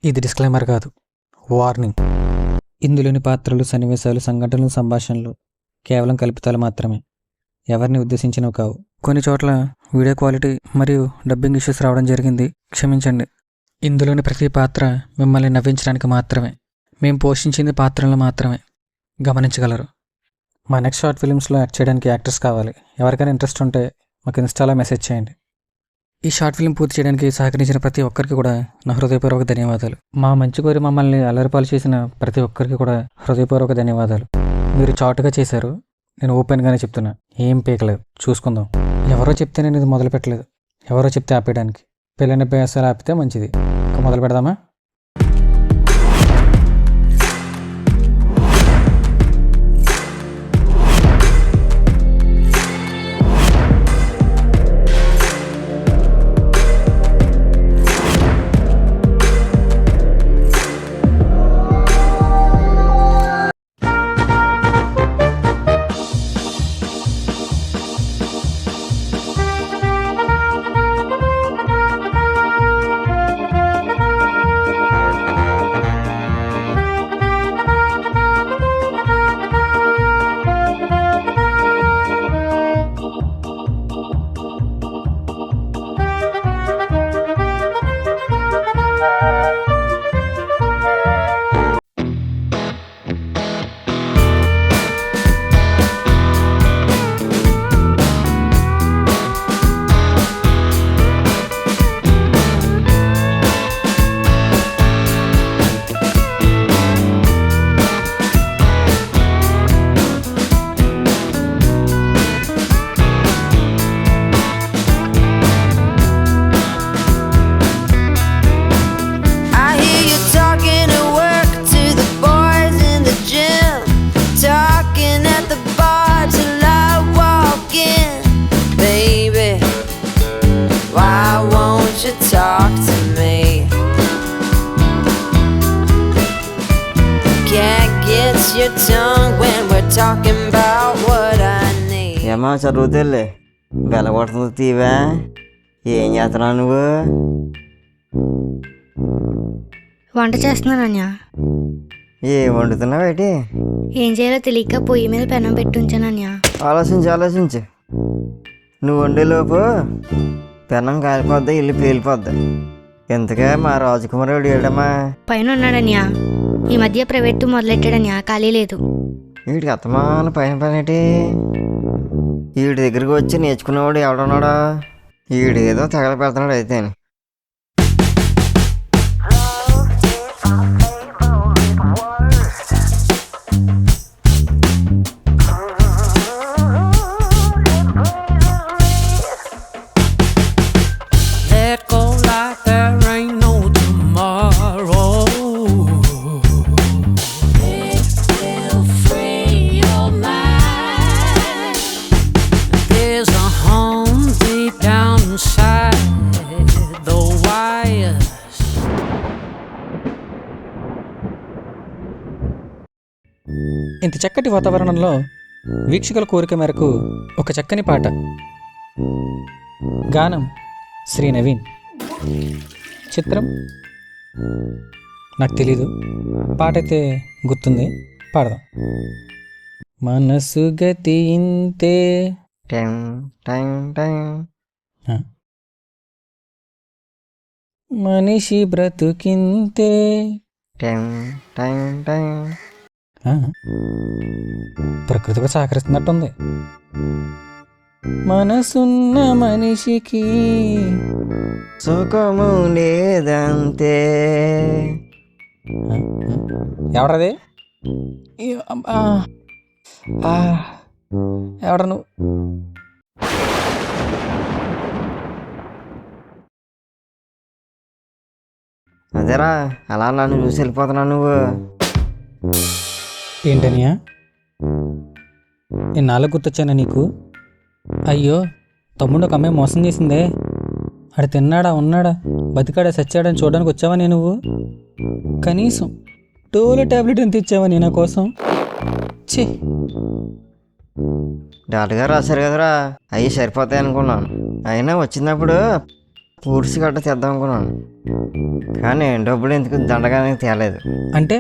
ఇది డిస్క్లైమర్ కాదు, వార్నింగ్. ఇందులోని పాత్రలు, సన్నివేశాలు, సంఘటనలు, సంభాషణలు కేవలం కల్పితాలు మాత్రమే, ఎవరిని ఉద్దేశించినవి కావు. కొన్ని చోట్ల వీడియో క్వాలిటీ మరియు డబ్బింగ్ ఇష్యూస్ రావడం జరిగింది, క్షమించండి. ఇందులోని ప్రతి పాత్ర మిమ్మల్ని నవ్వించడానికి మాత్రమే, మేము పోషించింది పాత్రలను మాత్రమే గమనించగలరు. మా నెక్స్ట్ షార్ట్ ఫిల్మ్స్లో యాక్ట్ చేయడానికి యాక్టర్స్ కావాలి. ఎవరికైనా ఇంట్రెస్ట్ ఉంటే మాకు ఇన్స్టాలో మెసేజ్ చేయండి. ఈ షార్ట్ ఫిల్మ్ పూర్తి చేయడానికి సహకరించిన ప్రతి ఒక్కరికి కూడా నా హృదయపూర్వక ధన్యవాదాలు. మా మంచి కోరి మమ్మల్ని అల్లరిపాలు చేసిన ప్రతి ఒక్కరికి కూడా హృదయపూర్వక ధన్యవాదాలు. మీరు చాటుగా చేశారు, నేను ఓపెన్గానే చెప్తున్నా, ఏం పీకలేదు, చూసుకుందాం. ఎవరో చెప్తే నేను ఇది మొదలు పెట్టలేదు, ఎవరో చెప్తే ఆపేయడానికి. పెళ్ళైన అభ్యాసాలు ఆపితే మంచిది. ఇంకా మొదలు పెడదామా? Talk to me. Can't get your tongue when we're talking about what I need. ఏమా చదువుతలే బెలగొడుతుంది తీవా, ఏం చేస్తున్నావు నువ్వు? వంట చేస్తున్నాను అన్య. ఏం వండుతున్నావు ఏంటి? ఏం చేయాలో తెలియక పొయ్యి మీద పెనం పెట్టి ఉంచాను అన్య. ఆలోచించు. నువ్వు వండేలోపు పెనం కాలిపోద్దా, ఇల్లు పేలిపోద్దా. ఎంతగా మా రాజకుమారుడు ఏడమ్మా? పైన ఉన్నాడన్యా, ఈ మధ్య ప్రైవేట్ మొదలెట్టాడన్యా, ఖాళీ లేదు. వీడికి అత్తమాన పైన పనేటి? వీడి దగ్గరికి వచ్చి నేర్చుకునేవాడు ఎవడున్నాడా? వీడు ఏదో తగల పెడుతున్నాడు అయితే. ఇంత చక్కటి వాతావరణంలో వీక్షకుల కోరిక మేరకు ఒక చక్కని పాట. గానం శ్రీ నవీన్, చిత్రం నాకు తెలీదు, పాట అయితే గుర్తుంది, పాడదాం. మనసు గతి ఇంతే, మనిషి బ్రతుకింతే. ప్రకృతి కూడా సహకరిస్తున్నట్టుంది. మనసున్న మనిషికి సుఖము లేదంతే. ఎవడది? ఎవడ నువ్వు? అదేరా, అలా నన్ను చూసి వెళ్ళిపోతున్నావు నువ్వు. ఏంటనియా, నేను నాలుగు గుర్తొచ్చానా నీకు? అయ్యో, తమ్ముడు ఒక అమ్మాయి మోసం చేసిందే, ఆడు తిన్నాడా, ఉన్నాడా, బతికాడా, చచ్చాడని చూడడానికి వచ్చావా నేను? నువ్వు కనీసం డోలో టాబ్లెట్ ఎంత ఇచ్చావా నేను కోసం? ఛీ, డాక్టర్ గారు రాశారు కదరా, అవి సరిపోతాయి అనుకున్నాను. అయినా వచ్చినప్పుడు పూర్తి గట్ట తెద్దాం అనుకున్నాను, కానీ డబ్బులు ఎందుకు దండగానే తేలేదు. అంటే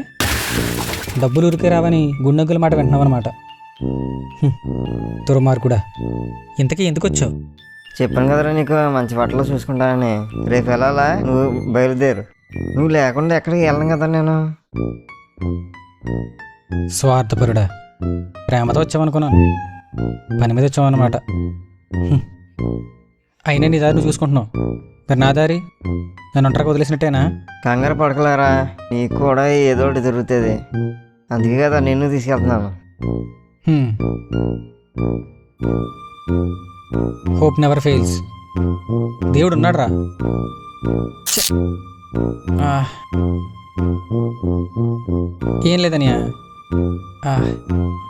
డబ్బులు ఉరికే రావని గుండెంకుల మాట వింటున్నావన్నమాట. దుర్మార్గుడా, ఇంతకీ ఎందుకు వచ్చావు? చెప్పాను కదరా నీకు మంచి బట్టలు చూసుకుంటానని. రేపు వెళ్ళాలా, నువ్వు బయలుదేరు. నువ్వు లేకుండా ఎక్కడికి వెళ్ళను కదా నేను. స్వార్థపరుడా, ప్రేమతో వచ్చావనుకున్నాను, పని మీద వచ్చావన్నమాట. అయినా నీ దారి నువ్వు చూసుకుంటున్నావు, మరి నా దారి నన్ను ఒంటరిగా వదిలేసినట్టేనా? కంగారు పడకలేరా, నీకు కూడా ఏదో ఒకటి దొరుకుతుంది. అందుకే కదా నిన్ను తీసుకెళ్తున్నాను. Hope never fails. దేవుడు ఉన్నాడు రా. ఏం లేదనియా,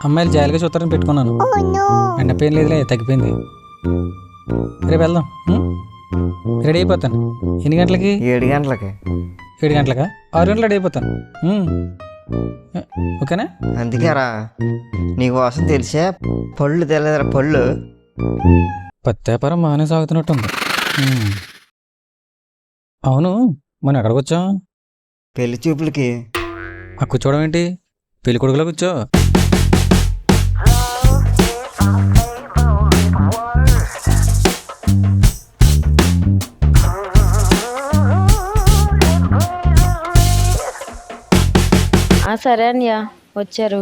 అమ్మాయిలు జాయిలుగా చూస్తారని పెట్టుకున్నాను. ఎండపోయిన లేదులే, తగ్గిపోయింది. రేపు వెళ్దాం. రెడీ అయిపోతాను. ఎన్ని గంటలకి? 7 గంటలకి. 7 గంటలకా? 6 గంటలు రెడీ అయిపోతాను. ఓకేనా? అందుకేరా నీకోసం తెలిసే పళ్ళు తెలియదురా, పళ్ళు. పత్యాపారం బాగానే సాగుతున్నట్టుంది. అవును, మనం ఎక్కడికి వచ్చాం? పెళ్లి చూపులకి. ఆ కూర్చోవడం ఏంటి? పెళ్లి కొడుకులో కూర్చో. సరే అన్నయ్య, వచ్చారు.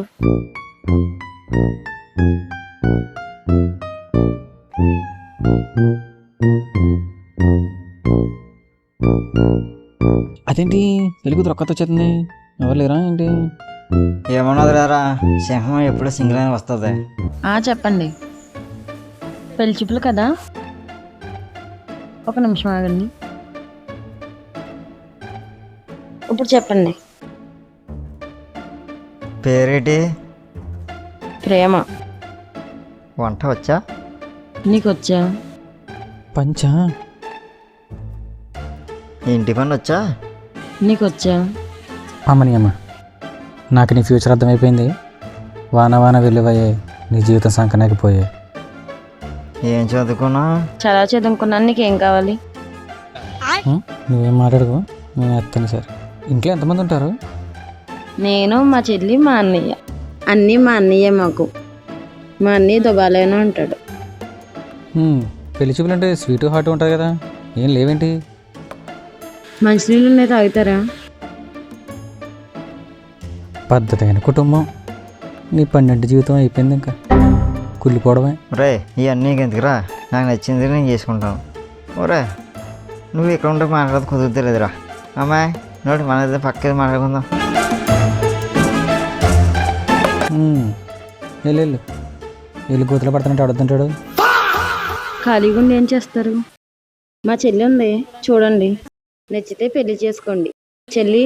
అదేంటి పెళ్లి కూతురు ఒక్కతో వచ్చేస్తుంది? ఎవరు లేరా ఏంటి? ఏమన్నది రారా, సింహం ఎప్పుడు సింగిల్ అని వస్తుంది. చెప్పండి. పెళ్లి చూపులు కదా, ఒక నిమిషం ఆగండి. ఇప్పుడు చెప్పండి. పేరేటి? ప్రేమ. వంట వచ్చా? నీకు వచ్చా? పంచా. ఇంటి పని వచ్చా? నీకు వచ్చా? అమ్మని అమ్మ, నాకు నీ ఫ్యూచర్ అర్థమైపోయింది. వాన వాన వెళ్ళిపోయే నీ జీవితం సంకనాకిపోయే. ఏం చదువుకున్నా? చాలా చదువుకున్నాను. నీకేం కావాలి? నువ్వేం మాట్లాడుకో, నేను ఎత్తాను. సరే, ఇంట్లో ఎంతమంది ఉంటారు? నేను, మా చెల్లి, మా అన్నయ్య. అన్నీ మా అన్నయ్య. మాకు మా అన్నయ్య దుబాలేనే ఉంటాడు. పెళ్లి చూపులు అంటే స్వీట్ హాట్ ఉంటుంది కదా, ఏం లేవేంటి? మంచినీళ్ళు ఉన్నాయి, తాగుతారా? పద్ధతి అయిన కుటుంబం. నీ 12 జీవితం అయిపోయింది, ఇంకా కుళ్ళిపోవడమే. రే, ఇవన్నీ ఎందుకురా, నాకు నచ్చింది నేను చేసుకుంటాను. ఓరే, నువ్వు ఇక్కడ ఉంటే మాట్లాడదు కుదురుతలేదురా. అమ్మాయి నోటి మన పక్కది మాట్లాడుకుందాం. వెళ్ళు వెళ్ళి గోతులు పడుతున్నట్టు అడుగుతుంటాడు. ఖాళీగా ఉండి ఏం చేస్తారు? మా చెల్లి ఉంది, చూడండి. నచ్చితే పెళ్లి చేసుకోండి. చెల్లి.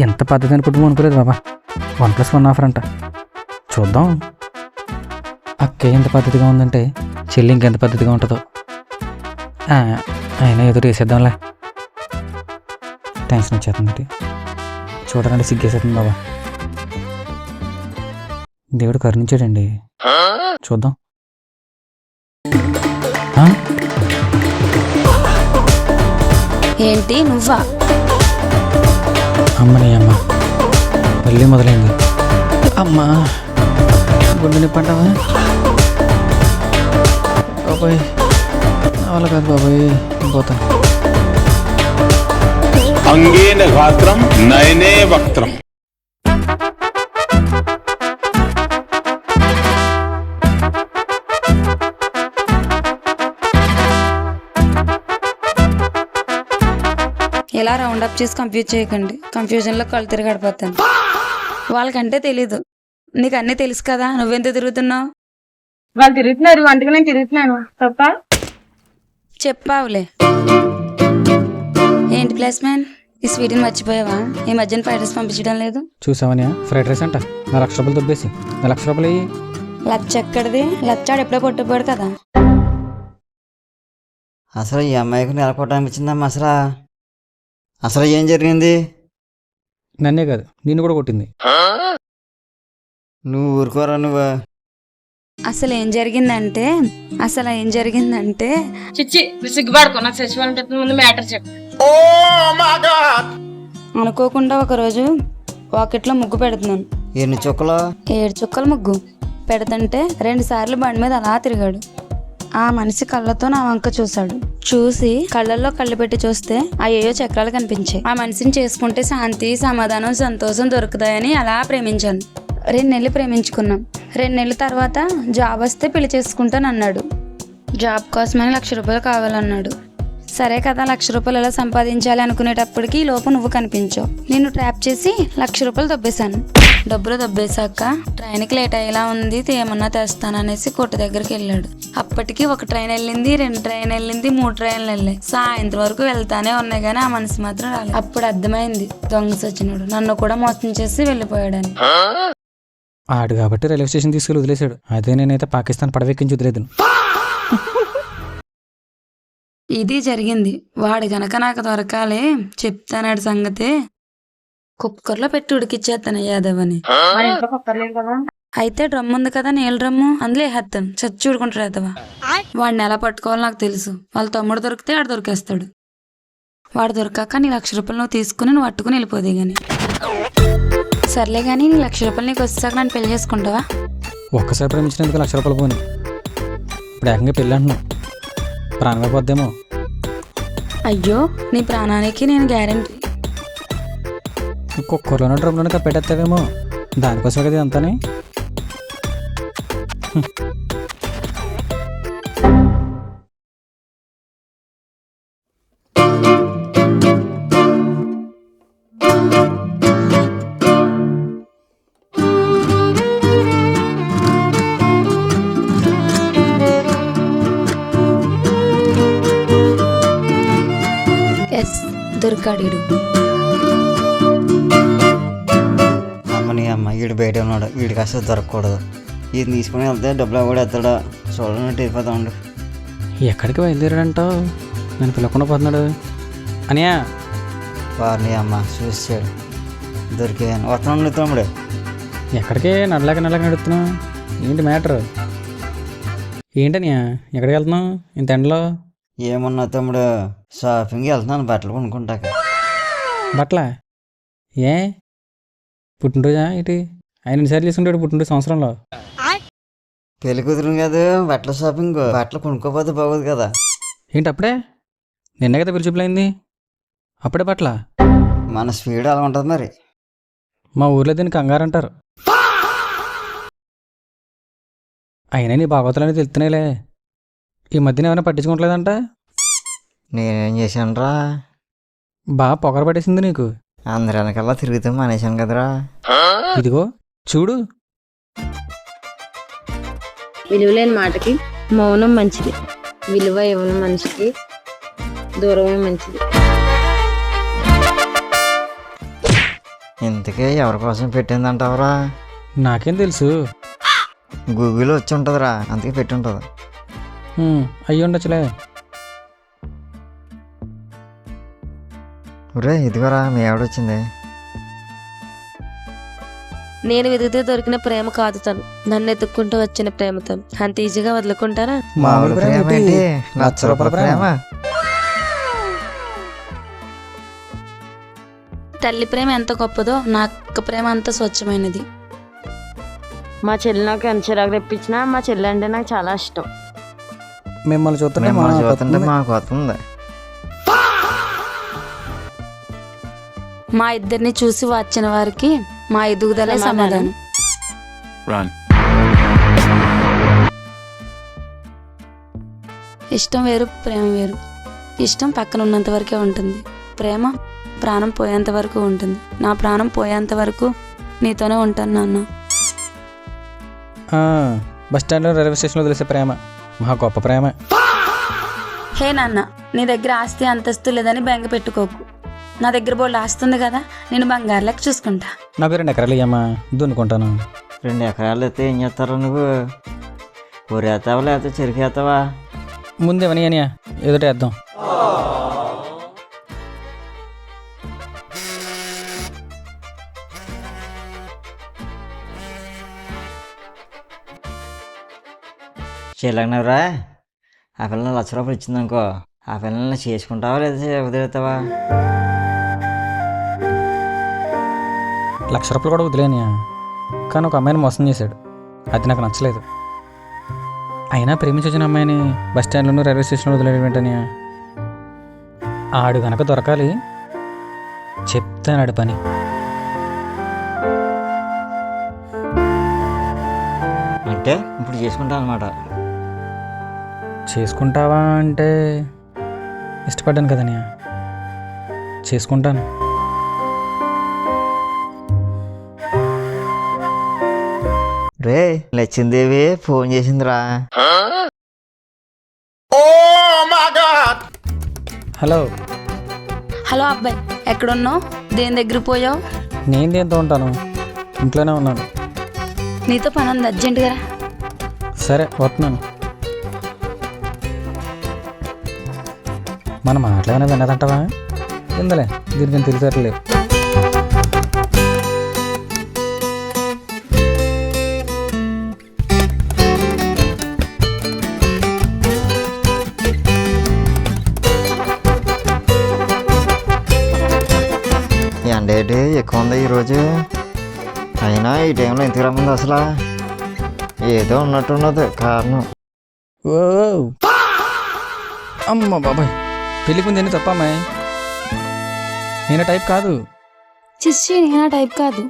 ఎంత పద్ధతి అని కుటుంబం అనుకోలేదు బాబా. 1+1 ఆఫర్ అంట. చూద్దాం. అక్క ఎంత పద్ధతిగా ఉందంటే చెల్లి ఇంకెంత పద్ధతిగా ఉంటుందో. అయినా ఏదో వేసేద్దాంలే. టెన్షన్ వచ్చేస్తుంది. చూడకండి సిగ్గేసేస్తుంది బాబా. దేవుడు కరుణించాడండి. చూద్దాం. ఏంటి నువ్వా? అమ్మని అమ్మ, మళ్ళీ మొదలైంది. అమ్మా, గుండె నిప్పంటావా బాబాయ్? నా వల్ల కాదు బాబాయ్, పోతాను. అంగేన గాత్రం నయనే వక్త్రం. ఇలా రౌండప్ చేసి కన్ఫ్యూజ్ చేయకండి. కన్ఫ్యూజన్లో కళ్ళు తిరగడిపోతాను. వాళ్ళకంటే తెలీదు, నీకు అన్నీ తెలుసు కదా, నువ్వెంత తిరుగుతున్నావు? వాళ్ళు తిరుగుతున్నారు, అందుకే నేను తిరుగుతున్నాను. తప్ప చెప్పావులే. ఏంటి ప్లేస్ మ్యాన్, ఈ స్వీట్ని మర్చిపోయావా? ఈ మధ్యన ఫ్రైడ్ రైస్ పంపించడం లేదు. చూసావని ఫ్రైడ్ రైస్ అంట. నా ₹1,00,000 దొబ్బేసి నా ₹1,00,000 అయ్యి. లచ్చ ఎక్కడిది? లచ్చాడు ఎప్పుడో పొట్టుపోయాడు కదా. అసలు ఈ అమ్మాయికి నెల కొట్టానిపించిందమ్మా. అసలు ఏం జరిగింది? నన్నే కాదు, నిన్ను కూడా కొట్టింది. నువ్వు ఊరుకోరా నువ్వు. అసలు ఏం జరిగిందంటే చిచ్చి నువ్వు సిగ్గుపడుకో, నాకు సచివాలంటే ముందు మ్యాటర్ చెప్పు. అనుకోకుండా ఒకరోజు వాకిట్లో ముగ్గు పెడుతున్నాను. ఎన్ని చుక్కలు? 7 చుక్కల ముగ్గు పెడుతుంటే 2 సార్లు బండి మీద అలా తిరిగాడు. ఆ మనిషి కళ్ళతో నా వంక చూశాడు. చూసి కళ్ళల్లో కళ్ళు పెట్టి చూస్తే అయ్యో చక్రాలు కనిపించాయి. ఆ మనిషిని చేసుకుంటే శాంతి, సమాధానం, సంతోషం దొరుకుతాయని అలా ప్రేమించాను. 2 నెలలు ప్రేమించుకున్నాం. 2 నెలల తర్వాత జాబ్ వస్తే పెళ్లి చేసుకుంటాను అన్నాడు. జాబ్ కోసమని 1,00,000 రూపాయలు కావాలన్నాడు. సరే కదా 1,00,000 రూపాయలు ఎలా సంపాదించాలి అనుకునేటప్పటికి ఈ లోపు నువ్వు కనిపించావు. నిన్ను ట్రాప్ చేసి 1,00,000 రూపాయలు దొబ్బేశాను. డబ్బులు దొబ్బేశాక ట్రైన్కి లేట్ అయ్యేలా ఉంది, ఏమన్నా తెస్తాననేసి కొట్టు దగ్గరికి వెళ్ళాడు. అప్పటికి 1 ట్రైన్ వెళ్ళింది, 2 ట్రైన్ వెళ్ళింది, 3 ట్రైన్లు వెళ్ళాయి. సాయంత్రం వరకు వెళ్తానే ఉన్నాయి కానీ ఆ మనసు మాత్రం రాలేదు. అప్పుడు అర్థమైంది దొంగ సచ్చినోడు నన్ను కూడా మోసం చేసి వెళ్ళిపోయాడని. ఆడు కాబట్టి రైల్వే స్టేషన్ తీసుకెళ్ళి వదిలేశాడు. అదే నేనైతే పాకిస్తాన్ పడవెక్కించి వదిలేదు. ఇది జరిగింది. వాడు గనక నాకు దొరకాలే చెప్తానాడు సంగతే. కుక్కర్లో పెట్టి ఉడికిచ్చేస్తాను యాదవని. మన ఇంట్లో కుక్కర్ లేదు కదా. అయితే డ్రమ్ ఉంది కదా, నీళ్ళ డ్రమ్ము, అందులో వేసేస్తాను. చచ్చి ఊడుకుంటాడు యాదవ. వాడిని ఎలా పట్టుకోవాలో నాకు తెలుసు. వాళ్ళ తమ్ముడు దొరికితే ఆడు దొరికేస్తాడు. వాడు దొరకాక నీ 1,00,000 రూపాయలు నువ్వు తీసుకుని నువ్వు పట్టుకుని వెళ్ళిపోదే గాని. సర్లే కానీ నీ 1,00,000 రూపాయలు నీకు వచ్చాక నన్ను పెళ్లి చేసుకుంటావా? ఒక్కసారి ప్రేమించినందుకు 1,00,000 రూపాయలు పోని. ఇప్పుడు ఏకంగా పెళ్ళి అంటున్నావు. ప్రాణమే పోద్దేమో. అయ్యో నీ ప్రాణానికి నేను గ్యారెంటీ. కుక్కర్లోనో డ్రమ్లోనో కప్పెట్టేస్తావేమో. దానికోసం కదా అంతానే. ఎస్ దొరికాడు. అమ్మని అమ్మ వీడు బయట ఉన్నాడు, వీడికి అసలు దొరకకూడదు. ఇది తీసుకుని వెళ్తే డబ్బులు కూడా ఎత్తాడా చూడనట్టు వెళ్ళిపోతా ఉండు. ఎక్కడికి బయలుదేరాడంటావు? నన్ను పిలవకుండా పోతున్నాడు. అనియా వారిని అమ్మ చూసాడు, దొరికాను. వస్తున్నాడు తమ్ముడు. ఎక్కడికి నడలేక నడుస్తున్నావు? ఏంటి మ్యాటర్? ఏంటనియా ఎక్కడికి వెళ్తున్నావు ఇంత ఎండలో? ఏమన్నా తమ్ముడు, షాపింగ్కి వెళ్తున్నాను బట్టలు కొనుక్కుంటాక. బట్టలా? ఏ పుట్టినరోజా ఇటు? ఆయన ఎన్నిసార్లు చేసుకుంటాడు పుట్టినరోజు సంవత్సరంలో? పెళ్లి కుదురు కాదు, బట్టల షాపింగ్. బట్టలు కొనుక్కోపోతే బాగోదు కదా. ఏంటి అప్పుడే? నిన్నే కదా పిలిచిపోయింది, అప్పుడే బట్టలా? మన స్పీడ్ అలా ఉంటుంది మరి. మా ఊర్లో దీన్ని కంగారు అంటారు. అయినా నీ భాగవతులని తెలుస్తున్నాయిలే. ఈ మధ్యన ఏమైనా పట్టించుకోవట్లేదంట? నేనేం చేశానురా? బాగా పొగర పట్టేసింది నీకు. అందరి వెనకల్లా తిరుగుతూ మానేశాను కదరా. ఇదిగో చూడు. విలువలేని మాటకి మౌనం మంచిది, విలువ ఇవ్వని మనిషికి దూరమే మంచిది. ఇంతకీ ఎవరి కోసం పెట్టిందంటావరా? నాకేం తెలుసు. గూగుల్లో వచ్చి ఉంటుందిరా, అందుకే పెట్టి ఉంటుంది. అయ్యి ఉండొచ్చులే. ఒరే ఇదిగోరా మీ ఆవిడొచ్చింది. నేను వెతికితే దొరికిన ప్రేమ కాదు తను, నన్ను ఎత్తుక్కుంటూ వచ్చిన ప్రేమ తను. అంత ఈజీగా వదులుకుంటారా? మామూలు ప్రేమ ఏంటి, 1,00,000 రూపాయల ప్రేమ. తల్లి ప్రేమ ఎంత గొప్పదో నా అక్క ప్రేమ అంత స్వచ్ఛమైనది. మా చెల్లి నాకు ఎంత చిరాకు తెప్పించినా మా చెల్లి అంటే నాకు చాలా ఇష్టం. మిమ్మల్ని చూస్తుంటే మాకు వస్తుంది. మా ఇద్దరిని చూసి వచ్చిన వారికి మా ఎదుగుదలే సమాధానం. ఇష్టం వేరు, ప్రేమ వేరు. ఇష్టం పక్కన ఉన్నంత వరకే ఉంటుంది, ప్రేమ ప్రాణం పోయేంత వరకు ఉంటుంది. నా ప్రాణం పోయేంత వరకు నీతోనే ఉంటాను నాన్న. బస్ స్టాండ్లో రైల్వే స్టేషన్లో తెలిసే ప్రేమ మహా గొప్ప ప్రేమ. హే నాన్న, నీ దగ్గర ఆస్తి అంతస్తు లేదని బెంగ పెట్టుకోకు. నా దగ్గర బోల్డ్ ఆస్తుంది కదా, నేను బంగారు లెక్క చూసుకుంటా. నాకు 2 ఎకరాలు ఇయ్యమ్మా, దున్నుకుంటాను. 2 ఎకరాలు అయితే ఏం చేస్తారా నువ్వు? ఊరేస్తావా లేకపోతే చెరికేస్తావా? ముందేమని అనియా ఏదో వేద్దాం. చెల్లగనవరా ఆ పిల్లలు ₹1,00,000 ఇచ్చిందనుకో, ఆ పిల్లల్ని చేసుకుంటావా లేదా వదిలేస్తావా? ₹1,00,000 కూడా వదిలేనియా, కానీ ఒక అమ్మాయిని మోసం చేశాడు. అది నాకు నచ్చలేదు. అయినా ప్రేమించి వచ్చిన అమ్మాయిని బస్ స్టాండ్లోనూ రైల్వే స్టేషన్లో వదిలేయడం ఏంటనియా? ఆడు కనుక దొరకాలి, చెప్తానాడు పని. అంటే ఇప్పుడు చేసుకుంటాను అనమాట. చేసుకుంటావా అంటే ఇష్టపడ్డాను కదనియా, చేసుకుంటాను. రే లచ్చిందేవి ఫోన్ చేసిందిరా. హలో. హలో అబ్బాయి, ఎక్కడున్నావు? దేని దగ్గర పోయావు? నేను దేంతో ఉంటాను, ఇంట్లోనే ఉన్నాను. నీతో పని ఉంది, అర్జెంటుగా రా. సరే వస్తున్నాను. మన మాటలేమైనా విన్నదంటావా? ఇందలే, దీనికి తెలిసేట్లేదు. ఎండ ఏంటి ఎక్కువ ఉంది ఈరోజు. అయినా ఈ టైంలో ఎందుకు రమ్మంది అసలు? ఏదో ఉన్నట్టున్నది కారణం. ఓ అమ్మ బాబాయ్, పెళ్ళికి ముందు ఎన్ని తప్ప అమ్మాయి. నేను టైప్ కాదు. చిచ్చి, నేనా టైప్ కాదు.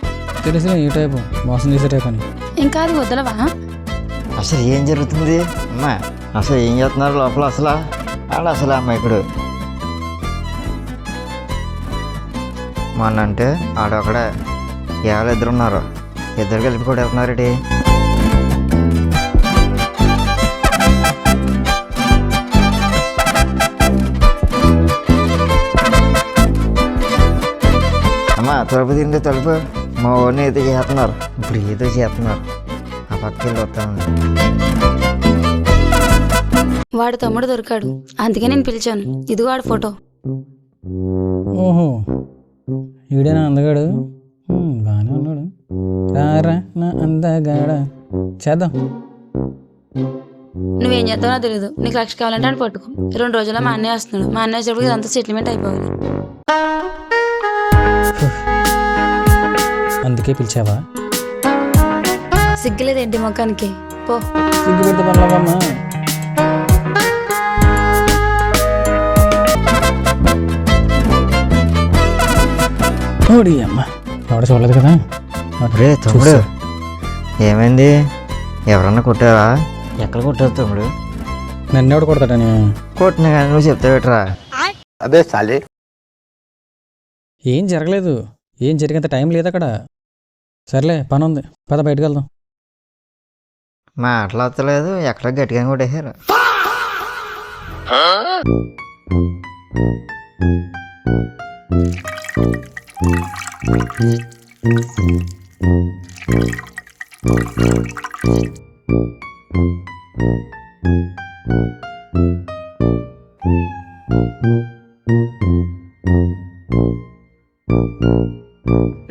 తెలిసి ఈ టైపు మోసం చేసే టైప్ అని. ఇంకా అది వదలవా? అసలు ఏం జరుగుతుంది అమ్మా? అసలు ఏం చేస్తున్నారు లోపల? అసలు ఆడు అసలు అమ్మాయికుడు మొన్న అంటే ఆడొక్కడే, ఎవరు ఇద్దరు ఉన్నారు, ఇద్దరు కలిపి కూడా వెళ్తున్నారేటి? అమ్మా తలుపు తింటే తలుపు. మా ఊరిని ఏదో చేస్తున్నారు, ఇప్పుడు ఏదో చేస్తున్నారు. ఆ పక్కకి వెళ్ళి వస్తాను. వాడు తమ్ముడు దొరికాడు, అందుకే నేను పిలిచాను. ఇదిగో వాడు ఫోటో. ఓహో, ఈడేనా అందగాడు? బాగానే ఉన్నాడు. రారా నా అందగాడ, చేద్దాం. నువ్వేం చేస్తావో నాకు తెలీదు. నీకు 1,00,000 కావాలంటే అని పట్టుకో. 2 రోజుల్లో మా అన్నయ్య వస్తున్నాడు. మా అన్నయ్య వచ్చేటప్పుడు ఇదంతా సెటిల్మెంట్ అయిపోవాలి. అందుకే పిలిచావా? సిగ్గులేదేంటి మొక్కానికి? పో. సిగ్గు పెడితే పనులమ్మా. ఓడి అమ్మ, ఎవడ చూడలేదు కదా. రే తమ్ముడు, ఏమైంది? ఎవరన్నా కొట్టావా? ఎక్కడ కొట్టావు తమ్ముడు? నన్ను ఎవడు కొడతాడని? కొట్టినా కానీ నువ్వు చెప్తావేట్రా? अबे साले ఏం జరగలేదు, ఏం జరిగేంత టైం లేదు అక్కడ. సర్లే, పని ఉంది, పద బయటకు వెళ్దాం. మాట్లాడతలేదు, ఎక్కడ గట్టిగా కొట్టేశారు.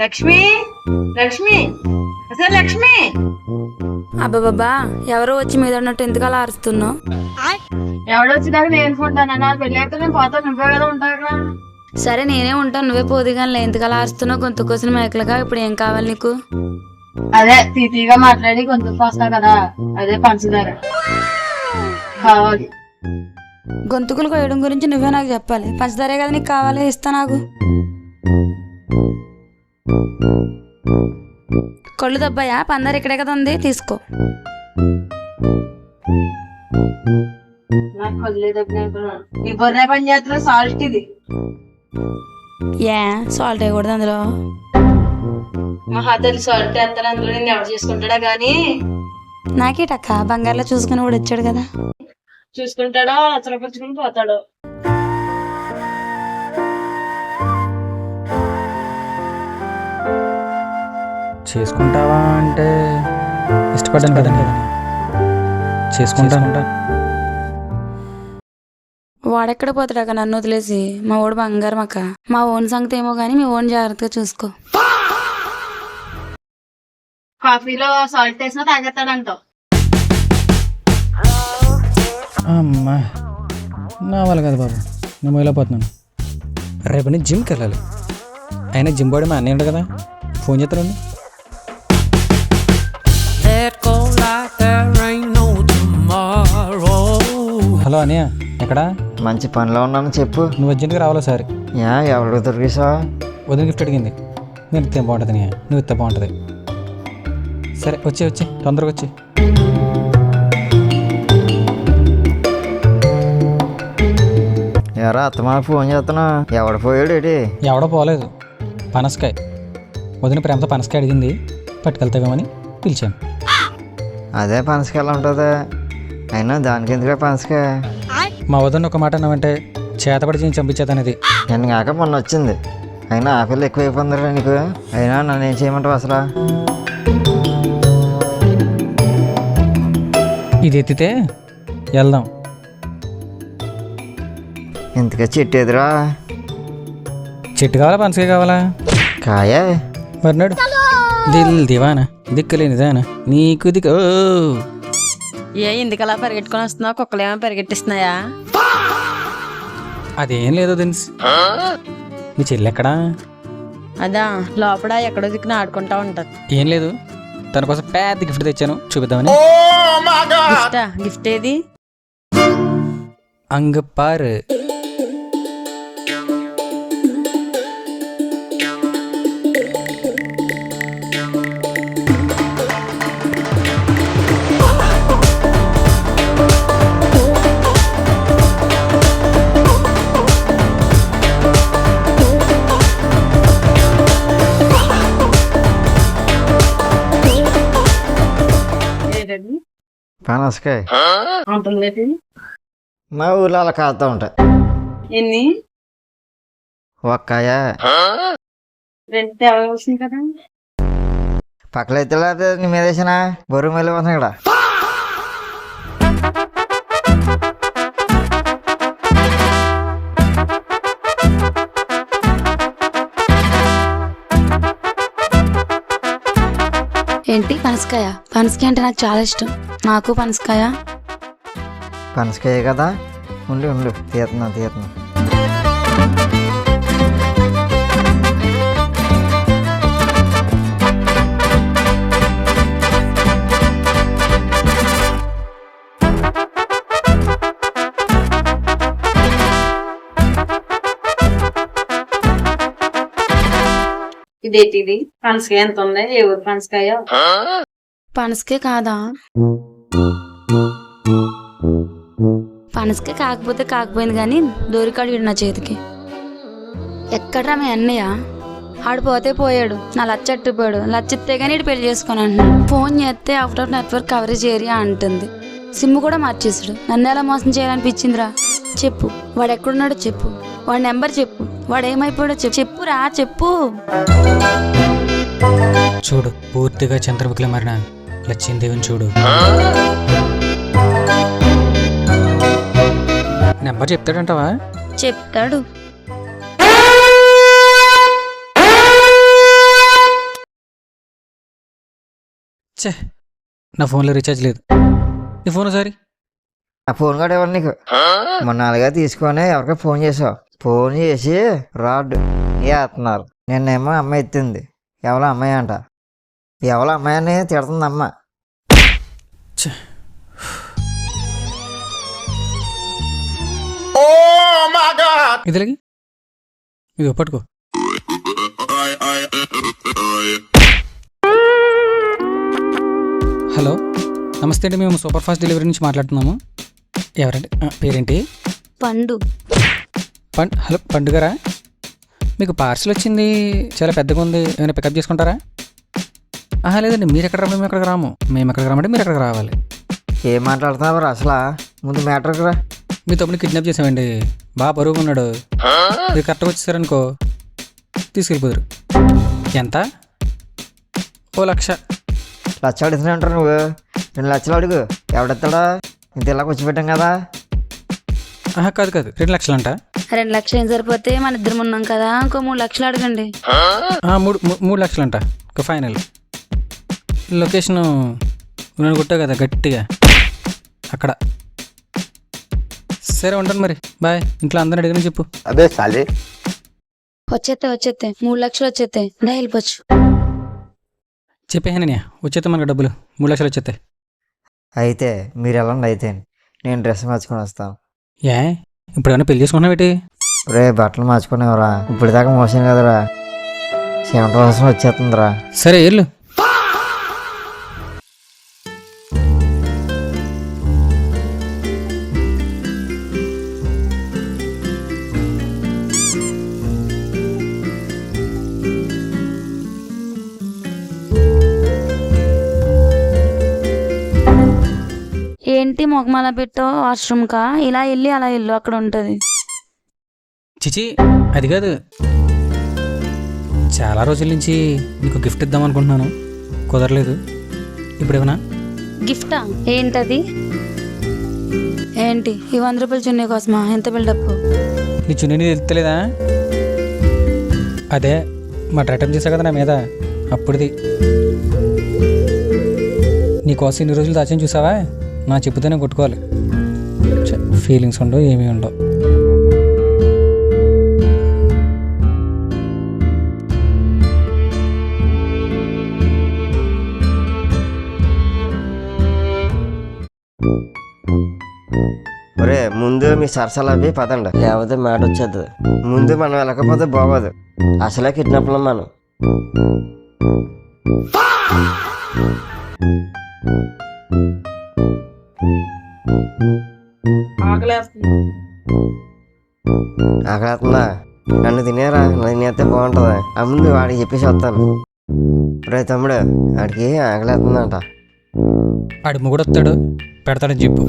లక్ష్మి, లక్ష్మి, అసలు లక్ష్మి. అబ్బాబాబా, ఎవరో వచ్చి మీద ఉన్నట్టు ఎందుకు అలా అరుస్తున్నావు? ఎవడొచ్చినాక నేను అనుకుంటాను. నా పెళ్ళి అయితే నేను పోతా, నువ్వే కదా ఉంటాను. సరే నేనే ఉంటాను, నువ్వే పోదు కానీ ఎందుకు అలా అరుస్తున్నావు? గొంతు కోసిన మేకలుగా. ఇప్పుడు ఏం కావాలి నీకు? అదే తీపిగా మాట్లాడి కొంచెం వస్తా కదా, అదే పంచదార కావాలి. గొంతుకులు కోయడం గురించి నువ్వే నాకు చెప్పాలి. పంచదారే కదా నీకు కావాలి, ఇస్తా. నాకు కళ్ళు దబ్బాయా? పందారు ఇక్కడే కదా ఉంది, తీసుకో. నాకు వదిలేదబ్బా, ఈ బొర్రె పని చేస్తున్నా. సాల్ట్ ఇది. ఏ సాల్ట్ వేయకూడదు అందులో? మహాతల్లి సాల్ట్ వేస్తాను అందులో. నేను ఎవరు చేసుకుంటాడా గానీ? నాకేటక్క, బంగారులో చూసుకుని కూడా వచ్చాడు కదా. చూసుకుంటాడో అసలుపుచ్చుకుని పోతాడో. చేసుకుంటావా అంటే ఇష్టపడ్డాను కదండి. చేసుకుంటాను. వాడెక్కడ పోతాడక్క నన్ను వదిలేసి? మా ఓడు బంగారం అక్క. మా ఓన్ సంగతి ఏమో గానీ మీ ఓన్ జాగ్రత్తగా చూసుకో. కాఫీలో సాల్ట్ వేసినా తాగేస్తాడంటావు. అమ్మా నా వల్ల కదా బాబు, నేను మొదలైపోతున్నాను. రేపు నేను జిమ్కి వెళ్ళాలి. అయినా జిమ్ బాడీ మా అన్నయ్య కదా, ఫోన్ చేస్తానండి. హలో అన్నయ్య, ఎక్కడా? మంచి పనిలో ఉన్నాను, చెప్పు. నువ్వు అర్జెంట్గా రావాలా సార్? ఎవరికి దొరికేసా? వదిన గిఫ్ట్ అడిగింది. నేను ఇస్తే బాగుంటుంది అన్నయ్య, నువ్వు ఇస్తే బాగుంటుంది. సరే వచ్చే తొందరగా వచ్చి. ఎవరా అత్తమా ఫోన్ చేస్తున్నా? ఎవడు పోయాడు ఏంటి? ఎవడో పోలేదు, పనసకాయ. వదిన ప్రేమతో పనసకాయ అడిగింది, పట్టుకెళ్తావేమని పిలిచాను. అదే పనసకాయలు ఉంటుంది, అయినా దానికి ఎందుకే పనసకాయ? మా వదిన ఒక మాట అన్నావంటే చేతపడి చేసి చంపించేదనేది. నేను కాక మొన్న వచ్చింది, అయినా ఆకలి ఎక్కువైపోయిందిరా నీకు. అయినా నన్ను ఏం చేయమంటావు అసలు? ఇది ఎత్తితే వెళ్దాం. ఇంతగా చెట్టు ఎదురా? చెట్టు కావాలా పనసకాయ కావాలా? కాయ. మరి నాడు దిల్ దివానా దిక్కులేనిదానా నీకు దిక్కు. ఏ ఇందుకలా పరిగెట్టుకొని వస్తున్నావు? కుక్కలు ఏమో పరిగెట్టిస్తున్నాయా? అదేం లేదు దిన్స్. మీ చెల్లి ఎక్కడా? అదా లోపల ఎక్కడో దిక్కున ఆడుకుంటా ఉంటారు. ఏం లేదు, తన కోసం పెద్ద గిఫ్ట్ తెచ్చాను, చూపిద్దామని. గిఫ్ట్ ఏది? అంగపారు. పనసకాయ మా ఊర్లో అలా కాస్తా ఉంటాయి. ఎన్ని? ఒక్కాయ. రెండు తేవాల్సింది కదా. పక్కలైతే నీ మీద వేసిన బరువు మళ్ళీ వస్తుంది ఇక్కడ. ఏంటి పనసకాయ? పనసకాయ అంటే నాకు చాలా ఇష్టం. నాకు పనసకాయ. పనసకాయ కదా, ఉండు తీస్తున్నా. ఇదేంటిది? పనసకాయ ఎంత ఉంది? ఏ ఊరు పనసకాయ? పనసకాయ కాదా? పనసకాయ కాకపోతే కాకపోయింది కానీ దొరికాడు నా చేతికి. ఎక్కడ్రా మీ అన్నయ్య? ఆడిపోతే పోయాడు, నా లచ్చ అట్టుపోయాడు. లచ్చిస్తే కానీ ఇటు పెళ్లి చేసుకొని అంటున్నాడు. ఫోన్ చేస్తే out of network coverage area అంటుంది. సిమ్ కూడా మార్చేసాడు. నన్ను ఎలా మోసం చేయాలనిపించిందిరా? చెప్పు, వాడు ఎక్కడున్నాడో చెప్పు, వాడి నెంబర్ చెప్పు, వాడు ఏమైపోయాడో చెప్పురా చెప్పు. చూడు, పూర్తిగా చంద్రముఖిలో మారిన లక్ష్మీదేవిని చూడు. నెంబర్ చెప్తాడంటావా? చెప్తాడు. చే, నా ఫోన్లో రీఛార్జ్ లేదు. నీ ఫోన్ ఒకసారి. ఆ ఫోన్ కూడా ఇవ్వండి నీకు. మొన్న అలాగే తీసుకొని ఎవరికో ఫోన్ చేసావు. ఫోన్ చేసి రాడ్ వేస్తున్నారు. నిన్నేమో అమ్మాయి ఎత్తింది. ఎవరో అమ్మాయి అంట. ఎవరో అమ్మాయి అని తిడుతుంది అమ్మ. ఇదిలాగి ఇది పట్టుకో. హలో, నమస్తే అండి, మేము సూపర్ ఫాస్ట్ డెలివరీ నుంచి మాట్లాడుతున్నాము. ఎవరండి? పేరేంటి? పండు. హలో పండుగరా, మీకు పార్సిల్ వచ్చింది, చాలా పెద్దగా ఉంది, ఏమైనా పికప్ చేసుకుంటారా? లేదండి, మీరు ఎక్కడ రాము, మేము ఎక్కడికి రాము. మేము ఎక్కడికి రామంటే మీరు ఎక్కడికి రావాలి. ఏం మాట్లాడుతున్నావు అసలు? ముందు మ్యాటర్కి రా. మీ తమ్ముడిని కిడ్నాప్ చేసామండి, బాగా బరువుగా ఉన్నాడు. మీరు కరెక్ట్గా వచ్చేసారనుకో తీసుకెళ్ళిపోయారు. ఎంత? 1,00,000. లక్ష అడుగుతున్నా అంటారు నువ్వు. 2 లక్షలు అడుగు, ఎవడెత్తాడా? ఇంత ఇలా కూర్చోబెట్టాం కదా. కాదు 2 లక్షలు అంట. 2 లక్షలు ఏం సరిపోతే మన ఇద్దరం ఉన్నాం కదా, ఇంకో 3 లక్షలు అడగండి. 3 లక్షలు అంట ఒక ఫైనల్. లొకేషను నేను కొట్టా కదా గట్టిగా, అక్కడ సరే ఉంటాను మరి, బాయ్. ఇంట్లో అందరిని అడిగిన చెప్పు. अबे साले వచ్చేస్తే 3 లక్షలు వచ్చేస్తే దా వెళ్ళిపోవచ్చు. చెప్పేహాను నేను, వచ్చేస్తే మనకు డబ్బులు 3 లక్షలు వచ్చేస్తాయి. అయితే మీరు వెళ్ళండి, అయితే నేను డ్రెస్ మార్చుకొని వస్తాను. ఏ ఇప్పుడు ఏమైనా పెళ్లి చేసుకున్నావు ఏంటి? రే బట్టలు మార్చుకునేవరా, ఇప్పుడు దాకా మోసం కదరా, చెమట వాసన వచ్చేస్తుందిరా. సరే వెళ్ళు. ఏంటి మొగమాల పెట్టో వాష్రూమ్ కా? ఇలా వెళ్ళి అలా వెళ్ళు, అక్కడ ఉంటది. చిచి అది కాదు, చాలా రోజుల నుంచి నీకు గిఫ్ట్ ఇద్దాం అనుకుంటున్నాను, కుదరలేదు. ఇప్పుడు ఏమన్నా గిఫ్టా? ఏంటది? ఏంటి ఈ 100 రూపాయల చున్నీ కోసమా? ఎంత బిల్డప్? నీ చున్నీ తెలుస్తలేదా? అదే మా రిటర్న్ చేసా కదా నా మీద, అప్పుడుది. నీకోసం ఇన్ని రోజులు దాచని చూసావా? నా చెప్పుతోనే కొట్టుకోవాలి. ఫీలింగ్స్ ఉండవు, ఏమీ ఉండవు. ఒరే ముందు మీ సరసాలు అవి పదండి, లేకపోతే మాట వచ్చేది. ముందు మనం వెళ్ళకపోతే బాగోదు, అసలే కిడ్నాప్లో మనం. ఆకలేస్తుందా? నన్ను తినేరా, నన్ను తినేస్తే బాగుంటుంది. ఆ ముందు వాడికి చెప్పేసి వస్తాను. రే తమ్ముడు, వాడికి ఆకలేస్తుందంట. ఆడి మొగుడు వస్తాడు, పెడతాడని చెప్పు.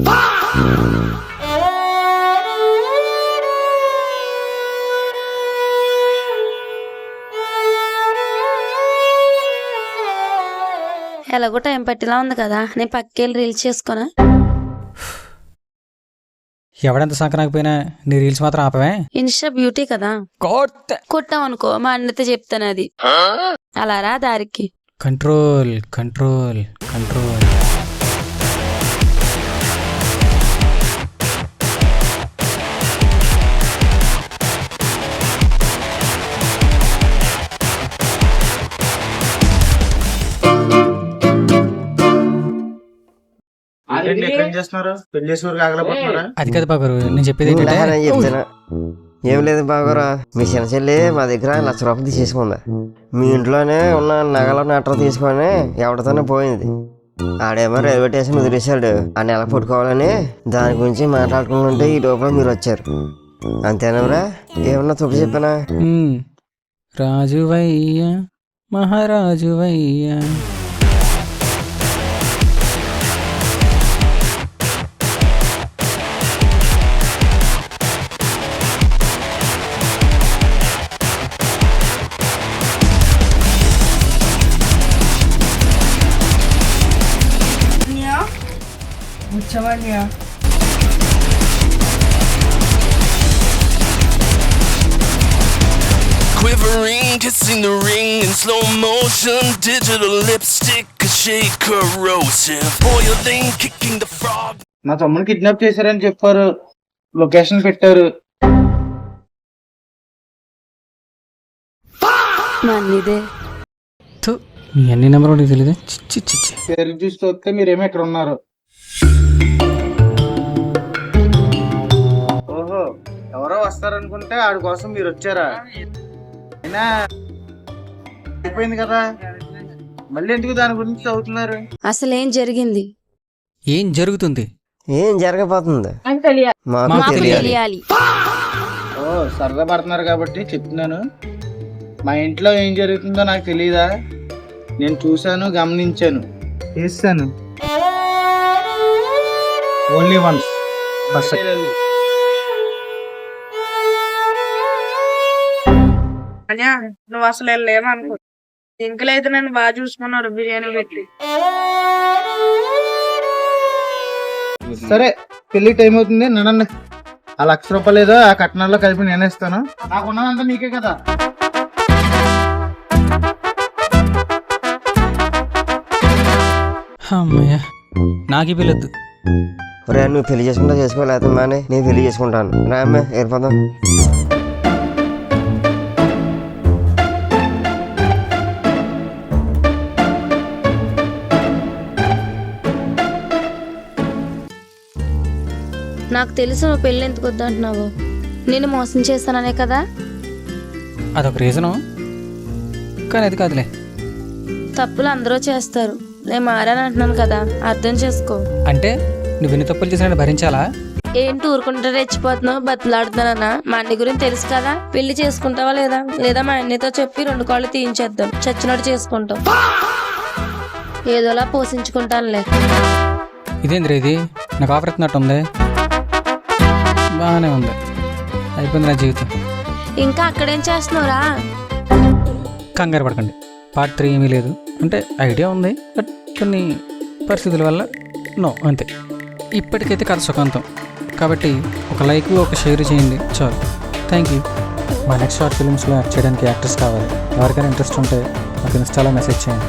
ఎలాగో టైం పట్టిలా ఉంది కదా, నేను పక్కెళ్ళి రీల్స్ చేసుకోనా? ఎవడెంత సంకరాకపోయినా నీ రీల్స్ మాత్రం ఆపవే. ఇన్స్టా బ్యూటీ కదా, కొట్టామనుకో మా అన్నతో చెప్తాను అది. అలా రా దారికి. Control control control. అది కదా బాబు, నేను చెప్పేది ఏంటంటే, నేను చెప్తాను. ఏం లేదు బాగోరా, మీ చిన్న చెల్లి మా దగ్గర 1 లక్ష రూపాయలు తీసుకుంది. మీ ఇంట్లోనే ఉన్న నగల నట్ర తీసుకొని ఎవరితోనే పోయింది. ఆడేమో రైల్వే స్టేషన్ వదిలేశాడు. ఆ నెల పట్టుకోవాలని దాని గురించి మాట్లాడుకుంటుంటే ఈ లోపల మీరు వచ్చారు. అంతేనవరా? ఏమన్నా తప్పు చెప్పానా? రాజువయ్యా మహారాజువయ్యా. Quivering, kissing the ring in slow motion. Digital lipstick, a shade corrosive. Boiling, kicking the frog. నా తమ్ముని కిడ్నాప్ చేశారని చెప్పారు, లొకేషన్ పెట్టారు. మన్నిదే మీ అన్ని నెంబర్ నీకు తెలియదు. పేరు చూసి చూస్తే మీరేమో ఇక్కడ ఉన్నారు. ఓహో, ఎవరో వస్తారనుకుంటే ఆడి కోసం మీరు వచ్చారా? అయినా అయిపోయింది కదా, మళ్ళీ ఎందుకు దాని గురించి చదువుతున్నారు? అసలు ఏం జరిగింది? ఏం జరుగుతుంది? ఏం జరగబోతుంది మాకు మాకు తెలియాలి. తెలియాలి. ఓ సరదా పడుతున్నారు కాబట్టి చెప్తున్నాను. మా ఇంట్లో ఏం జరుగుతుందో నాకు తెలియదా? నేను చూశాను, గమనించాను, చేశాను. Only once. నువ్వు అసలు వెళ్ళలేమనుకో. ఇంకలు అయితే నన్ను బాగా చూసుకున్నారు బిర్యానీ పెట్టి. సరే పెళ్లి టైం అవుతుంది, నడండి. ఆ 1 లక్ష రూపాయలు ఏదో ఆ కట్నాల్లో కలిపి నేనే ఇస్తాను. నాకున్నదంతా మీకే కదా. అమ్మయ్య, నాకు పిల్లొద్దు. రే నువ్వు పెళ్లి చేసుకుంటా చేసుకోలేకపోతే మానే నేను పెళ్లి చేసుకుంటాను. రా అమ్మే ఏర్పదాం. నాకు తెలుసు నువ్వు పెళ్ళి ఎందుకు వద్దంటున్నావు. నేను మోసం చేస్తాననే కదా. అదొక రీజను, కానీ అది కాదులే. తప్పులు అందరూ చేస్తారు, నేను మారాను అంటున్నాను కదా, అర్థం చేసుకో. అంటే నువ్వు ఎన్ని తప్పులు చేసినా భరించాలా? ఏంటి ఊరుకుంటా రెచ్చిపోతున్నావు? బతులాడుతున్నానా? మా అన్ని గురించి తెలుసు కదా. పెళ్లి చేసుకుంటావా లేదా మా అన్నయ్యతో చెప్పి 2 కాళ్ళు తీయించేద్దాం, చచ్చినట్టు చేసుకుంటాం. ఏదోలా పోషించుకుంటానులే. ఇదేంద్ర ఇది నాకు ఆఫర్ ఎత్తున్నట్టుంది. బాగానే ఉంది, అయిపోయింది నా జీవితం. ఇంకా అక్కడేం చేస్తున్నావురా? కంగారు పడకండి, పార్ట్ 3 ఏమీ లేదు. అంటే ఐడియా ఉంది, బట్ కొన్ని పరిస్థితుల వల్ల నో, అంతే. ఇప్పటికైతే కథ సుఖాంతం కాబట్టి ఒక లైక్ ఒక షేర్ చేయండి చాలు. Thank you. మా నెక్స్ట్ షార్ట్ ఫిల్మ్స్లో యాక్ట్ చేయడానికి యాక్టర్స్ కావాలి. ఎవరికైనా ఇంట్రెస్ట్ ఉంటే మాకు ఇన్స్టాలో మెసేజ్ చేయండి.